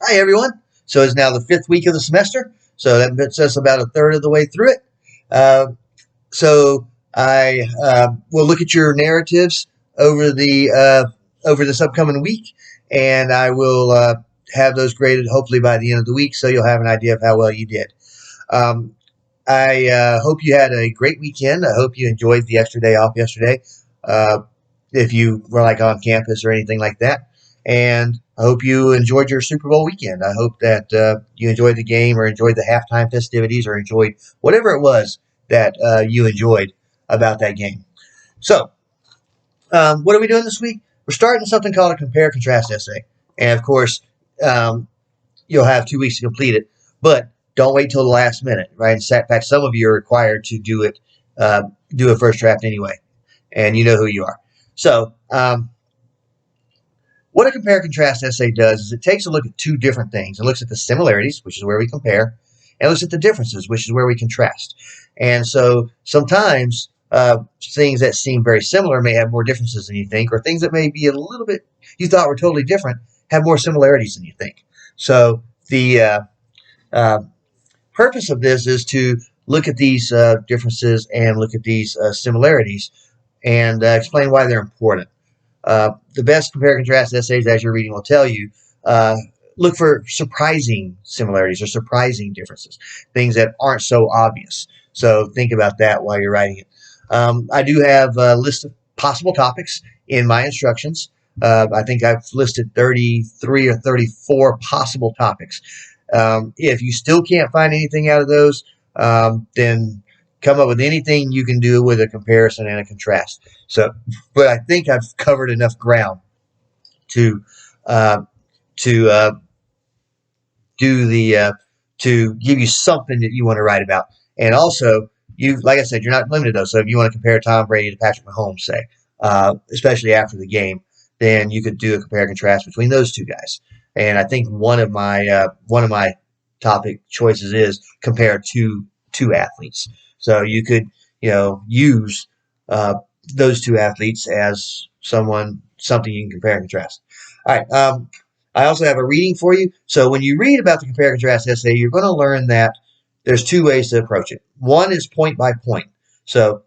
Hi, everyone. So it's now the fifth week of the semester. So that puts us about a third of the way through it. Uh, so I will look at your narratives over the over this upcoming week, and I will have those graded hopefully by the end of the week, so you'll have an idea of how well you did. Um, I hope you had a great weekend. I hope you enjoyed the extra day off yesterday. Uh, if you were like on campus or anything like that. And I hope you enjoyed your Super Bowl weekend. I hope that you enjoyed the game or enjoyed the halftime festivities or enjoyed whatever it was that you enjoyed about that game. So, what are we doing this week? We're starting something called a compare contrast essay. And of course, um, you'll have 2 weeks to complete it, but don't wait till the last minute, right? In fact, some of you are required to do a first draft anyway, and you know who you are. So, what a compare contrast essay does is it takes a look at two different things. It looks at the similarities, which is where we compare, and it looks at the differences, which is where we contrast. And so sometimes things that seem very similar may have more differences than you think, or things that may be a little bit you thought were totally different have more similarities than you think. So the uh, purpose of this is to look at these differences and look at these similarities and explain why they're important. The best compare and contrast essays, as your reading will tell you, uh, look for surprising similarities or surprising differences, things that aren't so obvious. So think about that while you're writing it. I do have a list of possible topics in my instructions. I think I've listed 33 or 34 possible topics. If you still can't find anything out of those, then come up with anything you can do with a comparison and a contrast. So, but I think I've covered enough ground to uh, to do the to give you something that you want to write about, and also you, like I said, you're not limited though. So if you want to compare Tom Brady to Patrick Mahomes, say, especially after the game, then you could do a compare and contrast between those two guys. And I think one of my topic choices is compare two athletes. So you could use uh, those two athletes as something you can compare and contrast. All right. I also have a reading for you. So when you read about the compare and contrast essay, you're going to learn that there's two ways to approach it. One is point by point. So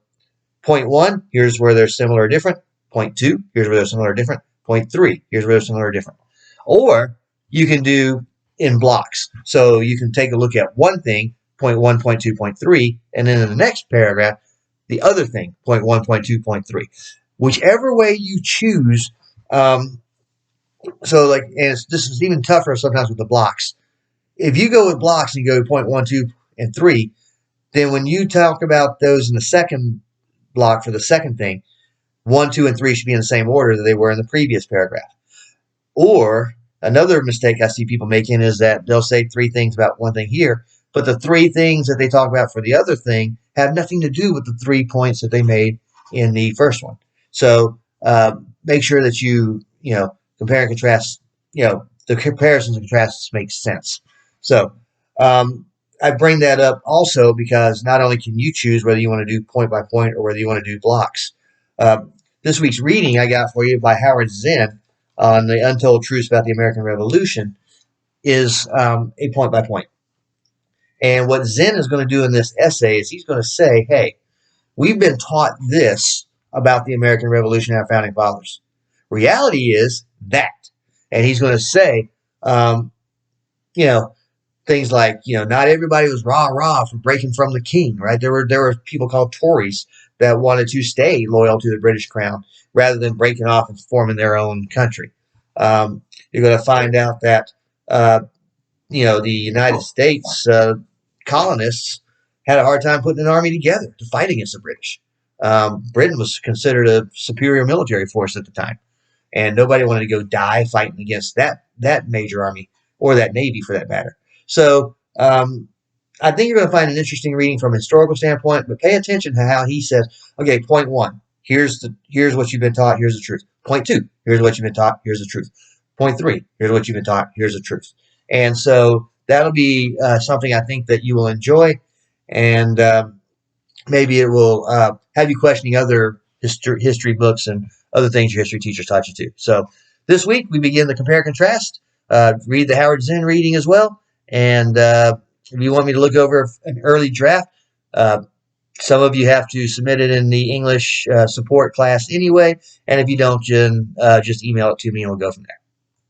point one, here's where they're similar or different. Point two, here's where they're similar or different. Point three, here's where they're similar or different. Or you can do in blocks. So you can take a look at one thing, point one, point two, point three, and then in the next paragraph, the other thing, point one, point two, point three. Whichever way you choose, so like, and this is even tougher sometimes with the blocks. If you go with blocks and you go point one, two, and three, then when you talk about those in the second block for the second thing, one, two, and three should be in the same order that they were in the previous paragraph. Or another mistake I see people making is that they'll say three things about one thing here, but the three things that they talk about for the other thing have nothing to do with the 3 points that they made in the first one. So make sure that you compare and contrast. The comparisons and contrasts make sense. So I bring that up also because not only can you choose whether you want to do point by point or whether you want to do blocks. This week's reading I got for you by Howard Zinn on the Untold Truths About the American Revolution is a point by point. And what Zinn is going to do in this essay is he's going to say, hey, we've been taught this about the American Revolution and our founding fathers. Reality is that. And he's going to say, um, you know, things like, not everybody was rah rah for breaking from the king, right? There were people called Tories that wanted to stay loyal to the British crown rather than breaking off and forming their own country. You're going to find out that the United States colonists had a hard time putting an army together to fight against the British. Britain was considered a superior military force at the time, and nobody wanted to go die fighting against that major army or that navy for that matter. So I think you're going to find an interesting reading from a historical standpoint, but pay attention to how he says, okay, point one, here's what you've been taught, here's the truth. Point two, here's what you've been taught, here's the truth. Point three, here's what you've been taught, here's the truth. And so that'll be something I think that you will enjoy, and maybe it will have you questioning other history books and other things your history teachers taught you to. So this week we begin the compare and contrast read the Howard Zinn reading as well. And if you want me to look over an early draft, some of you have to submit it in the English support class anyway. And if you don't, just email it to me and we'll go from there.